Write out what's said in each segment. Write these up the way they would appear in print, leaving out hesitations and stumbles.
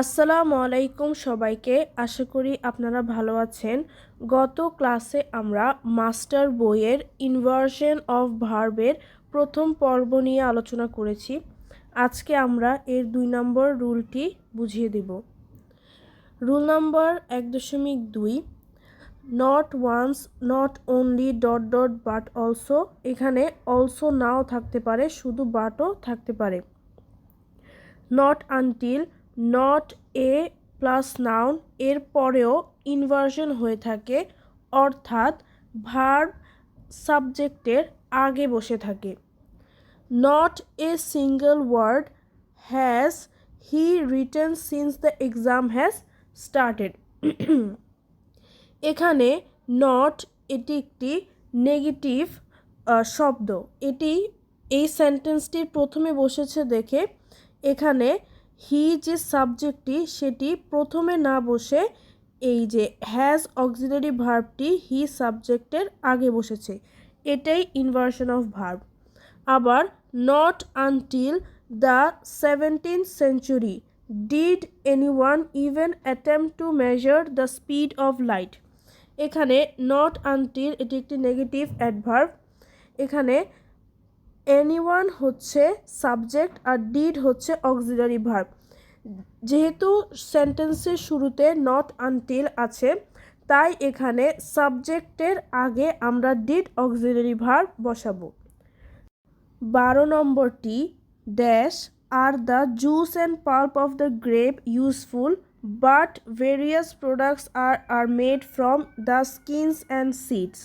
আসসালামু আলাইকুম সবাইকে। আশা করি আপনারা ভালো আছেন। গত ক্লাসে আমরা মাস্টার বইয়ের ইনভার্সন অফ ভার্বের প্রথম পর্ব নিয়ে আলোচনা করেছি। আজকে আমরা এর 2 নম্বর রুলটি বুঝিয়ে দেব। Rule number 1.2, not once, not only, dot dot but also. এখানে অলসো নাও থাকতে পারে, শুধু বাটও থাকতে পারে। Not until, not a plus noun এর পরেও ইনভার্সন হয়ে থাকে, অর্থাৎ ভার্ব সাবজেক্টের আগে বসে থাকে। Not a single word has he written since the exam has started. এখানে নট এটি একটি নেগেটিভ শব্দ। এটি এই সেন্টেন্সটির প্রথমে বসেছে দেখে এখানে হি যে সাবজেক্টটি সেটি প্রথমে না বসে এই যে হ্যাজ অক্সিলারি ভার্বটি হি সাবজেক্টের আগে বসেছে, এটাই ইনভার্সন অফ ভার্ব। আবার not until the 17th century did anyone even attempt to measure the speed of light. এখানে নট আনটিল এটি একটি নেগেটিভ অ্যাডভার্ব। এখানে এনিওয়ান হচ্ছে সাবজেক্ট আর ডিড হচ্ছে অক্সিলারি ভার্ব। যেহেতু সেন্টেন্সের শুরুতে নট আনটিল আছে, তাই এখানে সাবজেক্টের আগে আমরা ডিড অক্সিলারি ভার্ব বসাবো। 12 নম্বরটি, dash are the juice and pulp of the grape useful but various products are made from the skins and seeds.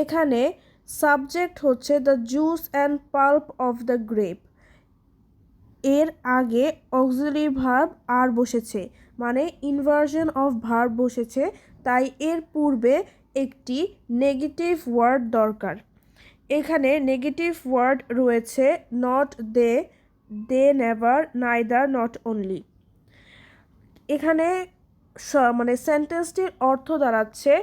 এখানে সাবজেক্ট হচ্ছে the juice and pulp of the grape, এর আগে auxiliary verb আর বসেছে, মানে inversion of verb বসেছে, তাই এর পূর্বে একটি নেগেটিভ ওয়ার্ড দরকার। এখানে নেগেটিভ ওয়ার্ড রয়েছে not they, they never, neither, not only. এখানে মানে সেন্টেন্সটির অর্থ দাঁড়াচ্ছে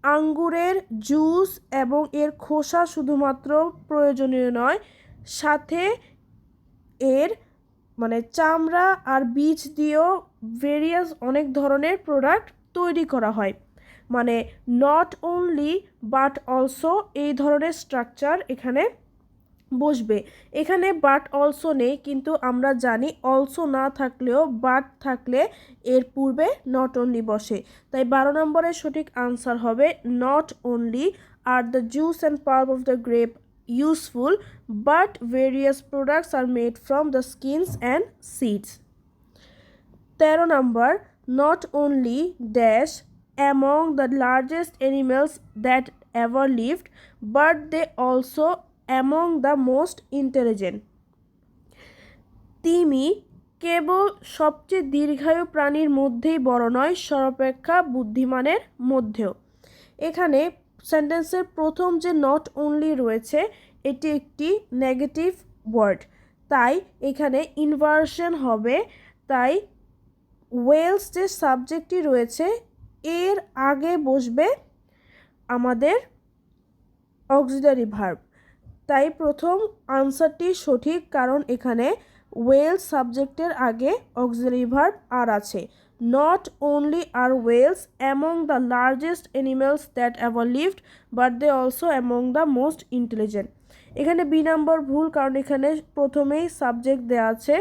আঙ্গুরের জুস এবং এর খোসা শুধুমাত্র প্রয়োজনীয় নয়, সাথে এর মানে চামড়া আর বীজ দিয়েও ভেরিয়াস অনেক ধরনের প্রোডাক্ট তৈরি করা হয়। মানে নট অনলি বাট অলসো এই ধরনের স্ট্রাকচার এখানে বসবে। এখানে বাট অলসো নেই, কিন্তু আমরা জানি অলসো না থাকলেও বাট থাকলে এর পূর্বে নট অনলি বসে। তাই 12 নম্বরের সঠিক আনসার হবে not only R the juice and pulp of the grape useful but various products are made from the skins and seeds. 13 number, not only dash among the largest animals that ever lived but they also among the most intelligent. তিমি কেবল সবচেয়ে দীর্ঘায়ু প্রাণীর মধ্যেই বড় নয়, সর্বাপেক্ষা বুদ্ধিমানের মধ্যেও। এখানে সেন্টেন্সের প্রথম যে নট অনলি রয়েছে এটি একটি নেগেটিভ ওয়ার্ড, তাই এখানে ইনভার্সন হবে। তাই ওয়েলস যে সাবজেক্টটি রয়েছে এর আগে বসবে আমাদের অক্সিলারি ভার্ব। তাই প্রথম আনসারটি সঠিক, কারণ এখানে ওয়েলস সাবজেক্টের আগে অক্সিলারি ভার্ব আর আছে। Not only are whales among the largest animals that ever lived, but they also among the most intelligent. এখানে বি নাম্বার ভুল, কারণ এখানে প্রথমেই সাবজেক্ট দেওয়া আছে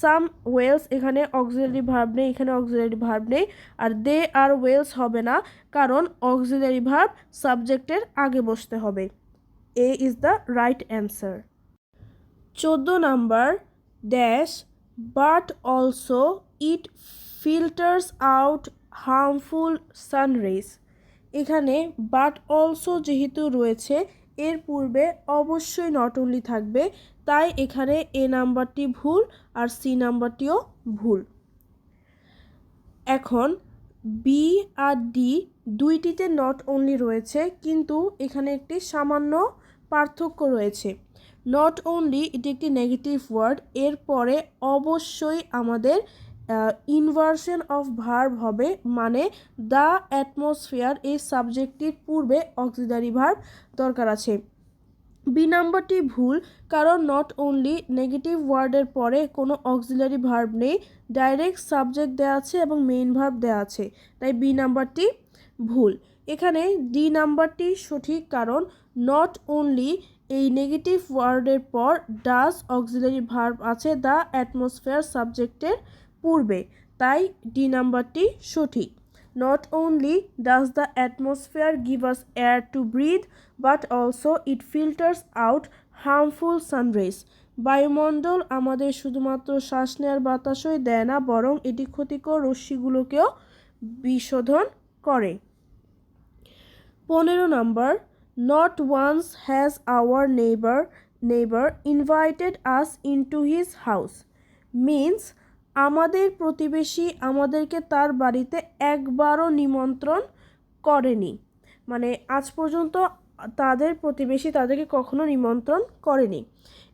সাম ওয়েলস, এখানে অক্সিলারি ভার্ব নেই, এখানে অক্সিলারি ভার্ব নেই। আর দে আর ওয়েলস হবে না, কারণ অক্সিলারি ভার্ব সাবজেক্টের আগে বসতে হবে। A is the right answer. 14 number, dash but also it filters out harmful sunrays. এখানে বাট অলসো যেহেতু রয়েছে এর পূর্বে অবশ্যই নট অনলি থাকবে, তাই এখানে এ নাম্বারটি ভুল আর সি নাম্বারটিও ভুল। এখন বি আর ডি দুইটিতে নট অনলি রয়েছে, কিন্তু এখানে একটি সামান্য পার্থক্য রয়েছে। নট অনলি এটি একটি নেগেটিভ ওয়ার্ড, এরপরে অবশ্যই আমাদের ইনভার্সন অফ ভার্ব হবে, মানে দ্য অ্যাটমসফিয়ার এই সাবজেক্টটির পূর্বে অক্সিলারি ভার্ব দরকার আছে। বি নাম্বারটি ভুল, কারণ নট অনলি নেগেটিভ ওয়ার্ডের পরে কোনো অক্সিলারি ভার্ব নেই, ডাইরেক্ট সাবজেক্ট দেওয়া আছে এবং মেইন ভার্ব দেওয়া আছে, তাই বি নাম্বারটি ভুল। এখানে ডি নাম্বারটি সঠিক, কারণ নট অনলি এই নেগেটিভ ওয়ার্ডের পর ডাজ অক্সিলারি ভার্ব আছে দ্য অ্যাটমসফিয়ার সাবজেক্টের পূর্বে, তাই ডি নাম্বারটি সঠিক। Not only does the atmosphere give us air to breathe, but also it filters out harmful sun rays. বায়ুমণ্ডল আমাদের শুধুমাত্র শ্বাস নেওয়ার বাতাসই দেয় না, বরং এটি ক্ষতিকর রশ্মিগুলোকেও বিশোধন করে। 15 number, not once has our neighbor invited us into his house means আমাদের প্রতিবেশী আমাদেরকে তার বাড়িতে একবারও নিমন্ত্রণ করেনি, মানে আজ পর্যন্ত তাদের প্রতিবেশী তাদেরকে কখনো নিমন্ত্রণ করেনি।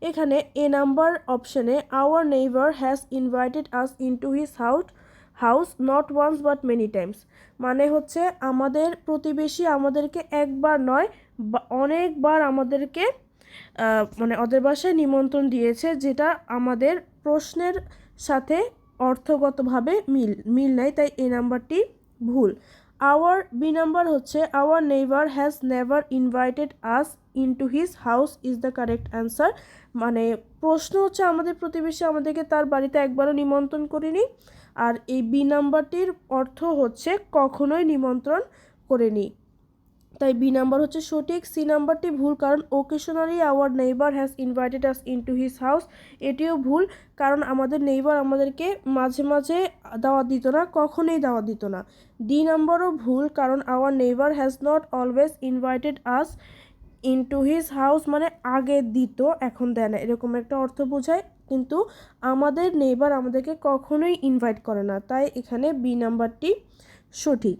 এখানে এ নাম্বার অপশানে our neighbour has invited us into his house not once but many times, মানে হচ্ছে আমাদের প্রতিবেশী আমাদেরকে একবার নয় অনেকবার আমাদেরকে মানে ওদের বাসায় নিমন্ত্রণ দিয়েছে, যেটা আমাদের প্রশ্নের সাথে অর্থগতভাবে মিল নাই, তাই এই নাম্বারটি ভুল। আওয়ার বি নাম্বার হচ্ছে our neighbour has never invited us into his house is the correct answer, মানে প্রশ্ন হচ্ছে আমাদের প্রতিবেশী আমাদেরকে তার বাড়িতে একবারও নিমন্ত্রণ করেনি, আর এই বি নাম্বারটির অর্থ হচ্ছে কখনোই নিমন্ত্রণ করেনি, তাই বি নাম্বার হচ্ছে সঠিক। সি নাম্বারটি ভুল, কারণ occasionally our neighbour has invited us into his house, এটিও ভুল, কারণ আমাদের নেইবার আমাদেরকে মাঝে মাঝে দাওয়াত দিত না, কখনোই দাওয়াত দিত না। ডি নাম্বারও ভুল, কারণ our neighbour has not always invited us into his house, মানে আগে দিত এখন দেয় না, এরকম একটা অর্থ বোঝায়, কিন্তু আমাদের নেইবার আমাদেরকে কখনোই ইনভাইট করে না, তাই এখানে বি নাম্বারটি সঠিক।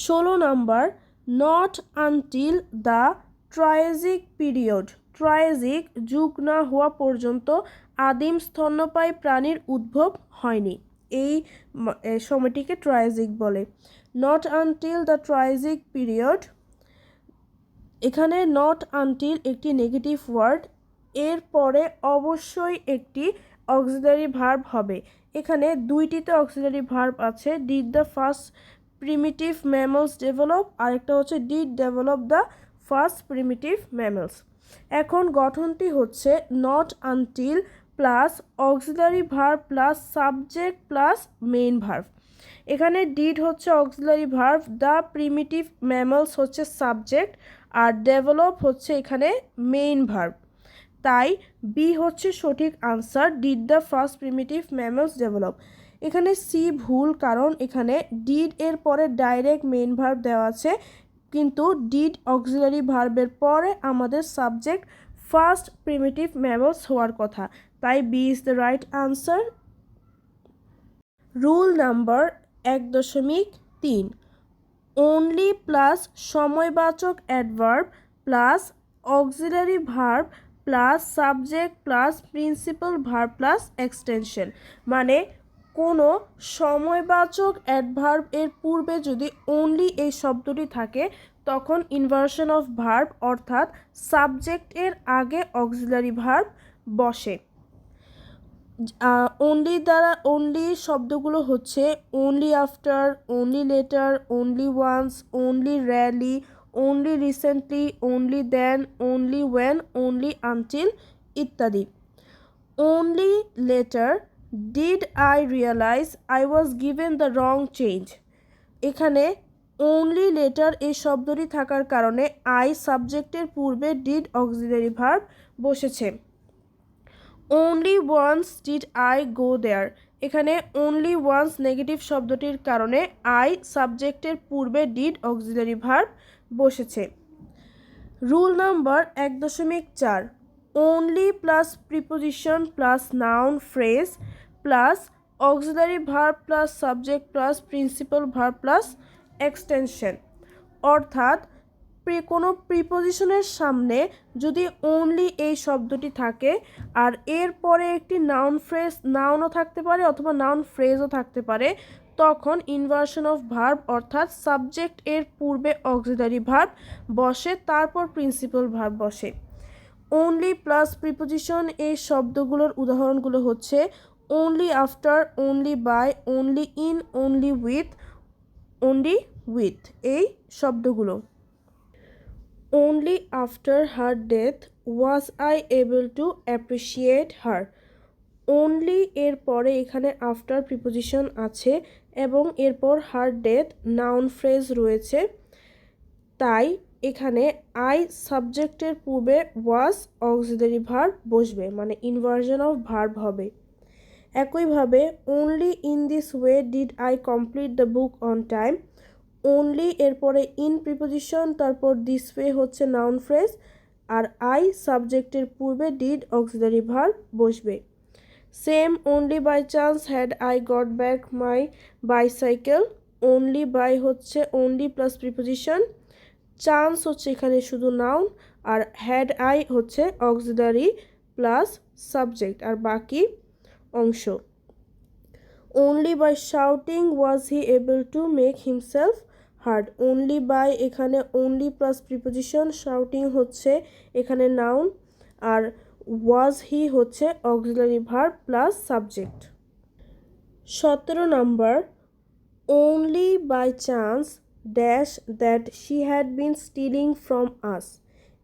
16 number, not until the Triassic period, Triassic যুগ না হওয়া পর্যন্ত আদিম স্তন্যপায়ী প্রাণীর উদ্ভব হয়নি, এই সময়টিকে ট্রায়াজিক বলে। Not until the Triassic period, এখানে নট আনটিল একটি নেগেটিভ ওয়ার্ড, এর পরে অবশ্যই একটি অক্সিলারি ভার্ব হবে। এখানে দুইটিতে অক্সিলারি ভার্ব আছে, did the first primitive mammals develop, আরেকটা হচ্ছে did develop the first primitive mammals. এখন গঠনটি হচ্ছে not until plus auxiliary verb plus subject plus main verb. এখানে ডিড হচ্ছে auxiliary verb, the primitive mammals হচ্ছে সাবজেক্ট, আর develop হচ্ছে এখানে মেইন ভার্ব, তাই বি হচ্ছে সঠিক answer, did the first primitive mammals develop. এখানে সি ভুল, কারণ এখানে ডিড এর পরে ডাইরেক্ট মেইন ভার্ব দেওয়া আছে, কিন্তু ডিড অক্সিলারি ভার্বের পরে আমাদের সাবজেক্ট ফার্স্ট প্রিমিটিভ ম্যামলস হওয়ার কথা, তাই B is the right answer. Rule number 1.3, only plus সময়বাচক adverb plus auxiliary verb plus subject plus principal verb plus extension, মানে কোনো সময়বাচক অ্যাডভার্ব এর পূর্বে যদি অনলি এই শব্দটি থাকে তখন ইনভার্সন অফ ভার্ব অর্থাৎ সাবজেক্ট এর আগে অক্সিলারি ভার্ব বসে। অনলি দ্বারা অনলি শব্দগুলো হচ্ছে only after, only later, only once, only rarely, only recently, only then, only when, only until ইত্যাদি। Only later, did I realise I was given the wrong change, এখানে only later এই শব্দটি থাকার কারণে I সাবজেক্টের পূর্বে ডিড অক্সিলারি ভার্ব বসেছে। Only once did I go there, এখানে অনলি ওয়ান্স নেগেটিভ শব্দটির কারণে আই সাবজেক্টের পূর্বে ডিড অক্সিলারি ভার্ব বসেছে। Rule number 1.4, only plus preposition plus noun phrase plus auxiliary verb plus subject plus principal verb plus extension, অর্থাৎ কোনো প্রিপোজিশনের সামনে যদি অনলি এই শব্দটি থাকে আর এরপরে একটি নাউন ফ্রেজ, নাউনও থাকতে পারে অথবা নাউন ফ্রেজও থাকতে পারে, তখন ইনভার্সন অফ ভার্ব অর্থাৎ সাবজেক্ট এর পূর্বে অক্সিলারি ভার্ব বসে, তারপর প্রিন্সিপাল ভার্ব বসে। অনলি প্লাস প্রিপোজিশন এই শব্দগুলোর উদাহরণগুলো হচ্ছে only after, only by, only in, only with, only with এই শব্দগুলো। only after her death was I able to appreciate her. only এর পরে এখানে after প্রিপোজিশন আছে এবং এরপর her death নাউন ফ্রেজ রয়েছে, তাই এখানে আই সাবজেক্টের পূর্বে was অক্সিলারি ভার্ব বসবে, মানে ইনভার্সন অফ ভার্ব হবে। একইভাবে only in this way did I complete the book on time. only এরপরে in প্রিপোজিশন, তারপর this way হচ্ছে নাউন ফ্রেজ, আর I সাবজেক্টের পূর্বে did অক্সিলারি ভার্ব বসবে। Same only by chance had I got back my bicycle. only by হচ্ছে only plus preposition, chance হচ্ছে এখানে শুধু নাউন, আর had I হচ্ছে অক্সিলারি প্লাস সাবজেক্ট আর বাকি অংশ। only by shouting was he able to make himself heard. only by এখানে only plus preposition, shouting হচ্ছে এখানে নাউন, আর was he হচ্ছে auxiliary verb plus subject. 17 number, only by chance dash that she had been stealing from us.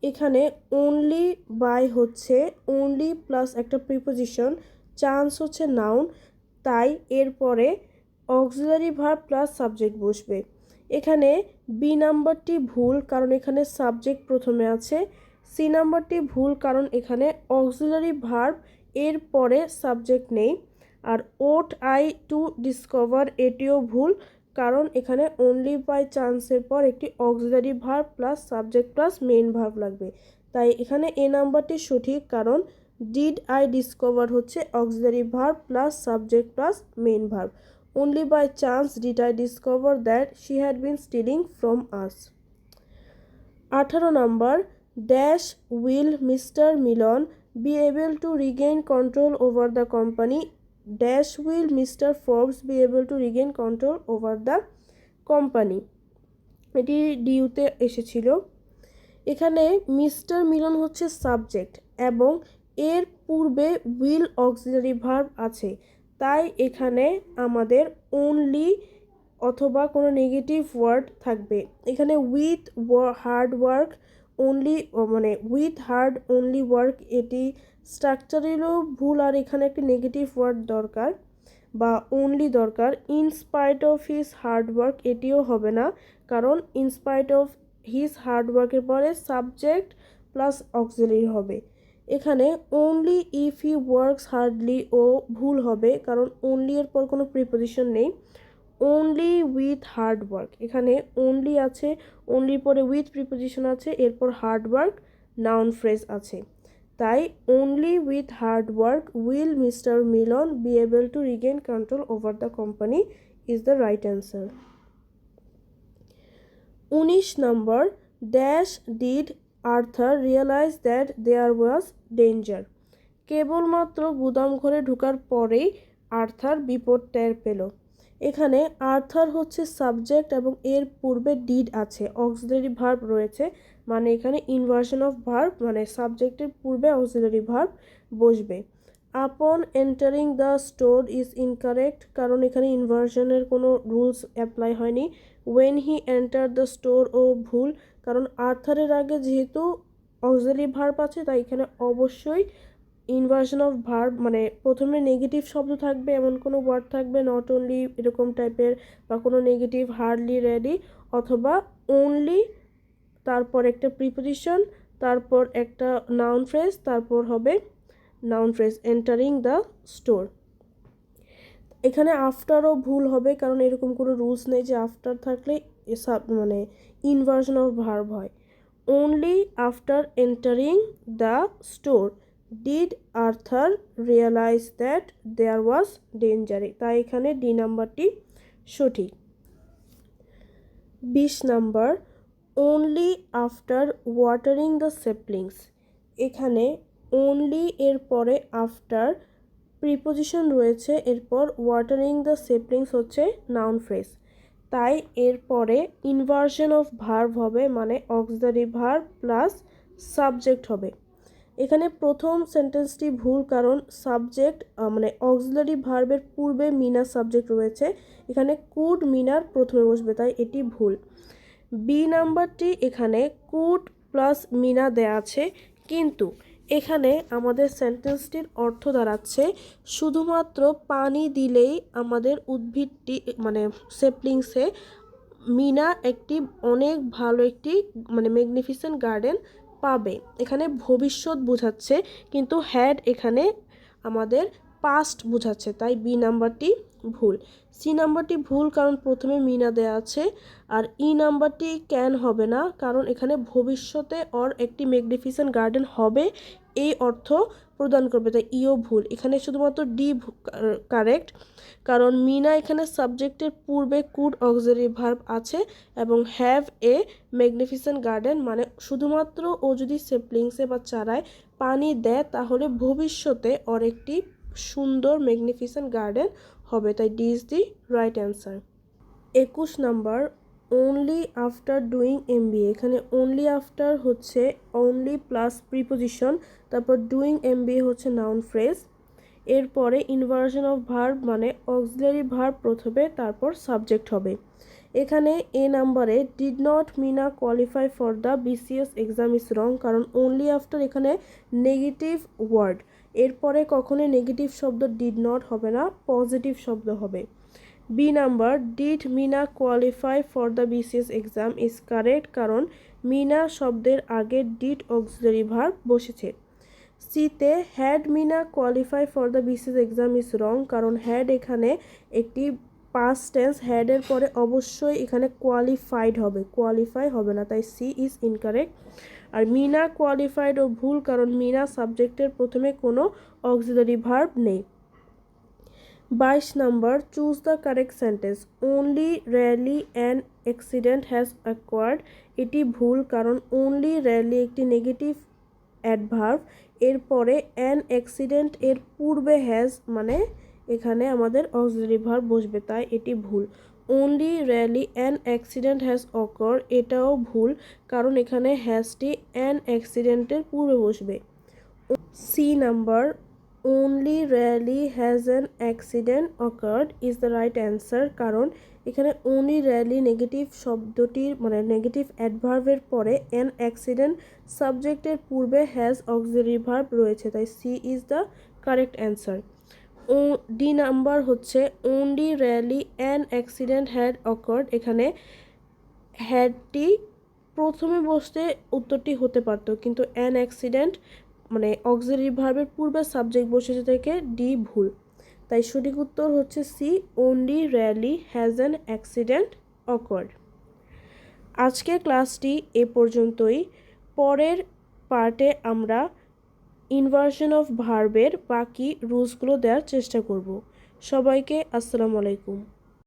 এখানে only by হচ্ছে only plus একটা preposition, chance হচ্ছে noun, তাই এরপরে auxiliary verb plus subject বসবে। এখানে B নাম্বারটি ভুল, কারণ এখানে সাবজেক্ট প্রথমে আছে। সি নাম্বারটি ভুল, কারণ এখানে অক্সিলারি ভার্ব এর পরে সাবজেক্ট নেই। আর ওট আই টু ডিসকভার এটিও ভুল, কারণ এখানে অনলি বাই চান্সের পর একটি auxiliary verb plus subject plus main verb লাগবে, তাই এখানে এ নাম্বারটি সঠিক, কারণ ডিড আই ডিসকভার হচ্ছে auxiliary verb plus subject plus main verb. only by chance did I discover that she had been stealing from us. 18 number, dash will Mr. Milon be able to regain control over the company. dash will Mr. Forbes be able to regain control over the company. এটি ডিউতে এসেছিল। এখানে mister মিলন হচ্ছে subject এবং এর পূর্বে will auxiliary verb আছে, তাই এখানে আমাদের অনলি অথবা কোনো নেগেটিভ ওয়ার্ড থাকবে। এখানে উইথ হার্ড ওয়ার্ক অনলি, মানে উইথ হার্ড অনলি ওয়ার্ক, এটি স্ট্রাকচারেরও ভুল, আর এখানে একটি নেগেটিভ ওয়ার্ড দরকার বা অনলি দরকার। In spite of his hard work এটিও হবে না, কারণ ইনস্পাইট অফ হিজ হার্ড ওয়ার্কের পরে সাবজেক্ট প্লাস অক্সিলারি হবে। এখানে only if he works hardly ও ভুল হবে, কারণ অনলি এর পর কোনো প্রিপোজিশন নেই। অনলি উইথ হার্ড ওয়ার্ক, এখানে অনলি আছে, অনলির পরে উইথ প্রিপোজিশন আছে, এরপর হার্ড ওয়ার্ক নাউন ফ্রেজ আছে, তাই only with hard work will mister Milan be able to regain control over the company is the right answer. 19 number, dash did Arthur realise that there was danger. কেবলমাত্র গুদাম ঘরে ঢোকার পরেই Arthur বিপদ টের পেল। এখানে আর্থার হচ্ছে সাবজেক্ট এবং এর পূর্বে ডিড আছে, অক্সিলারি ভার্ব রয়েছে, মানে এখানে ইনভার্সন অফ ভার্ব, মানে সাবজেক্টের পূর্বে অক্সিলারি ভার্ব বসবে। Upon entering the store is incorrect, কারণ এখানে ইনভার্সনের কোনো রুলস অ্যাপ্লাই হয়নি। When he enter the store ও ভুল, কারণ আর্থারের আগে যেহেতু অক্সিলারি ভার্ব আছে, তাই এখানে অবশ্যই ইনভার্সন অফ ভার্ব, মানে প্রথমে নেগেটিভ শব্দ থাকবে, এমন কোনো ওয়ার্ড থাকবে নট অনলি এরকম টাইপের, বা কোনো নেগেটিভ হার্ডলি রেডি, অথবা অনলি তারপর একটা প্রিপোজিশন, তারপর একটা নাউন ফ্রেজ, তারপর হবে noun phrase entering the store. এখানে আফটারও ভুল হবে, কারণ এরকম কোনো রুলস নেই যে আফটার থাকলে মানে ইনভার্সন অফ ভার্ব হয়। Only after entering the store did Arthur realise that there was danger, তাই এখানে ডি নাম্বারটি সঠিক। 20 number, only after watering the saplings। এখানে only এর পরে after প্রিপোজিশন রয়েছে, এরপর ওয়াটারিং দ্য সেপ্লিংস হচ্ছে নাউন ফ্রেজ, তাই এরপরে ইনভার্সন অফ ভার্ব হবে, মানে অক্সিলারি ভার্ব প্লাস সাবজেক্ট হবে। এখানে প্রথম সেন্টেন্সটি ভুল, কারণ সাবজেক্ট মানে অক্সিলারি ভার্বের পূর্বে মিনার সাবজেক্ট রয়েছে, এখানে কুড মিনার প্রথমে বসবে, তাই এটি ভুল। বি নাম্বারটি এখানে কুড প্লাস মিনা দেয়া আছে, কিন্তু এখানে আমাদের সেন্টেন্সটির অর্থ দাঁড়াচ্ছে শুধুমাত্র পানি দিলেই আমাদের উদ্ভিদটি মানে সেপ্লিংসে মিনা একটি অনেক ভালো একটি মানে ম্যাগনিফিসেন্ট গার্ডেন পাবে। এখানে ভবিষ্যৎ বোঝাচ্ছে, কিন্তু হ্যাড এখানে আমাদের পাস্ট বোঝাচ্ছে, তাই বি নাম্বারটি ভুল। সি নাম্বারটি ভুল, কারণ প্রথমে মিনা দেয়া আছে। আর ই নাম্বারটি ক্যান হবে না, কারণ এখানে ভবিষ্যতে ওর একটি ম্যাগনিফিসেন্ট গার্ডেন হবে এই অর্থ প্রদান করবে, তাই ইও ভুল। এখানে শুধুমাত্র ডি কারেক্ট, কারণ মিনা এখানে সাবজেক্টের পূর্বে কুড অক্সিলারি ভার্ব আছে এবং হ্যাভ এ ম্যাগনিফিসেন্ট গার্ডেন, মানে শুধুমাত্র ও যদি সেপ্লিংসে বা চারায় পানি দেয় তাহলে ভবিষ্যতে ওর একটি সুন্দর ম্যাগনিফিসেন্ট গার্ডেন হবে, তাই D is the right answer. 21 number only after doing MBA. এখানে অনলি আফটার হচ্ছে অনলি প্লাস প্রিপোজিশন, তারপর ডুইং এমবিএ হচ্ছে নাউন ফ্রেজ, এরপরে ইনভার্সন অফ ভার্ব মানে অক্সিলারি ভার্ব প্রথমে, তারপর সাবজেক্ট হবে। এখানে এ নাম্বারে did not Meena qualify for the BCS exam is wrong, কারণ অনলি আফটার এখানে নেগেটিভ ওয়ার্ড, এরপরে কখনোই নেগেটিভ শব্দ ডিড নট হবে না, পজিটিভ শব্দ হবে। B number did Meena qualify for the BCS exam is correct, কারণ মিনা শব্দের আগে ডিড অক্সিলারি ভার্ব বসেছে। সিতে had Meena qualify for the BCS exam is wrong, কারণ হ্যাড এখানে একটি পাস্ট টেন্স, হ্যাডের পরে অবশ্যই এখানে কোয়ালিফাইড হবে, কোয়ালিফাই হবে না, তাই সি ইজ ইনকারেক্ট। আর মিনা কোয়ালিফাইডও ভুল, কারণ মিনা সাবজেক্টের প্রথমে কোনো অক্সিলারি ভার্ব নেই। 22 number choose the correct sentence only rarely an accident has acquired. এটি ভুল, কারণ অনলি রেয়ারলি একটি নেগেটিভ অ্যাডভার্ব, এরপরে অ্যান অ্যাক্সিডেন্ট এর পূর্বে হ্যাজ মানে এখানে আমাদের অক্সিলারি ভার্ব বসবে, তাই এটি ভুল। Only rarely an accident has occur, এটাও ভুল, কারণ এখানে হ্যাজটি অ্যান অ্যাক্সিডেন্টের পূর্বে বসবে। C number only rarely has an accident occurred is the right answer, কারণ এখানে only rarely নেগেটিভ শব্দটির মানে নেগেটিভ অ্যাডভার্বের পরে an accident সাবজেক্টের পূর্বে has auxiliary verb রয়েছে, তাই C is the correct answer. ও ডি নাম্বার হচ্ছে only rarely an accident had occurred, এখানে হ্যাডটি প্রথমে বসতে উত্তরটি হতে পারত, কিন্তু an accident মানে অক্সিলারি ভার্বের পূর্বে সাবজেক্ট বসেছে থেকে ডি ভুল, তাই সঠিক উত্তর হচ্ছে C only rarely has an accident occurred. আজকের ক্লাসটি এ পর্যন্তই। পরের পার্টে আমরা ইনভার্সন অফ ভার্বের বাকি রুলসগুলো দেওয়ার চেষ্টা করব। সবাইকে আসসালামু আলাইকুম।